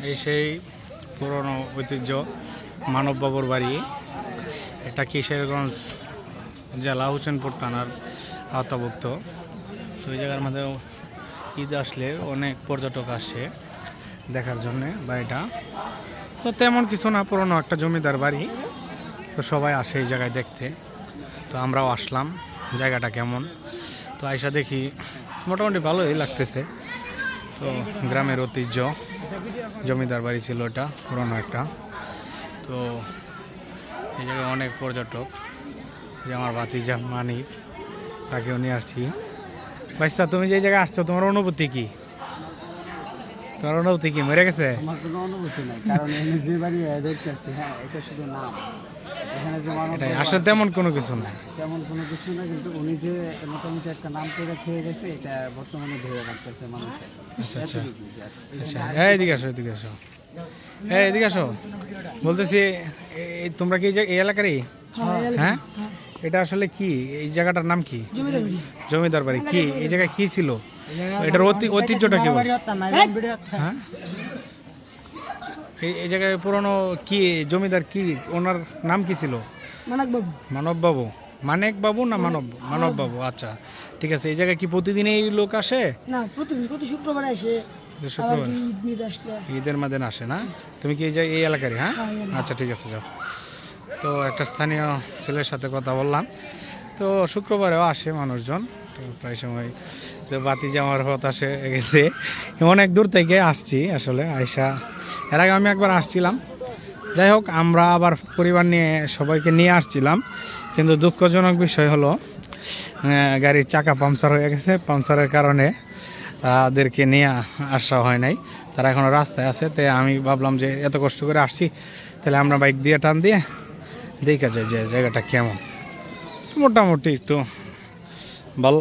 এই সেই পুরনো ঐতিহ্য মানববাবুর বাড়ি। এটা কিশোরগঞ্জ জেলা হোসেনপুর থানার আওতাভুক্ত। তো ওই জায়গার মধ্যে ঈদ আসলে অনেক পর্যটক আসে দেখার জন্যে বাড়িটা। তো তেমন কিছু না, পুরনো একটা জমিদার বাড়ি, তো সবাই আসে এই জায়গায় দেখতে। তো আমরাও আসলাম, জায়গাটা কেমন। তো আইসা দেখি মোটামুটি ভালোই লাগতেছে। তো গ্রামের ঐতিহ্য জমিদার বাড়ি ছিল এটা, পুরনো একটা। তো এই জায়গায় অনেক পর্যটক, যে আমার ভাতিজা মানিক, তাকেও নিয়ে আসছি। বাইস্তা, তুমি যে জায়গায় আসছো, তোমার অনুভূতি কি? তোমার অনুভূতি কি মরে গেছে? আমার কোনো অনুভূতি নাই, কারণ এখানে যে বাড়ি দেখতেছি, হ্যাঁ এটা শুধু নাম। এখানে যে মানব এটাই আসলে তেমন কোনো কিছু নাই। তেমন কোনো কিছু না, কিন্তু উনি যে মোটামুটি একটা নাম করে খেয়ে গেছে, এটা বর্তমানে ধরে রাখতেছে মানুষের। আচ্ছা আচ্ছা এতটুকুই just। আচ্ছা, এখানে এদিকে আসো, এদিকে আসো, এদিকে আসো। বলতেছি তোমরা কি এই এলাকারই? হ্যাঁ, এটা আসলে কি, এই জায়গাটার নাম কি? জমিদার বাড়ি। কি এই জায়গায় কি ছিল? এটার ঐতিহ্যটা কি? হ্যাঁ, এই জায়গায় পুরনো কি জমিদার, কি ওনার নাম কি ছিল? মানব বাবু। মানিক বাবু না মানব বাবু? আচ্ছা ঠিক আছে। এই জায়গায় কি প্রতিদিন এই লোক আসে? না, প্রতি শুক্রবার আসে। শুক্রবার ঈদ আসলে ঈদের মাঝে আসে না? তুমি কি এই এলাকারই? হ্যাঁ, আচ্ছা ঠিক আছে, যাও। তো একটা স্থানীয় ছেলের সাথে কথা বললাম। তো শুক্রবারেও আসে মানুষজন, তো প্রায় সময়। তো বাতিজা আমার হতাশে গেছে, অনেক দূর থেকে আসছি আসলে আয়সা। এর আগে আমি একবার আসছিলাম। যাই হোক, আমরা আবার পরিবার নিয়ে সবাইকে নিয়ে আসছিলাম, কিন্তু দুঃখজনক বিষয় হলো গাড়ির চাকা পাংচার হয়ে গেছে। পাংচারের কারণে তাদেরকে নিয়ে আসা হয় নাই, তারা এখনও রাস্তায় আছে। তাই আমি ভাবলাম যে এত কষ্ট করে আসছি, তাহলে আমরা বাইক দিয়ে টান দিয়ে দেখা যায় যে জায়গাটা কেমন। মোটামুটি একটু ভালো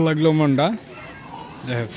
লাগলো মনটা। যাই হোক।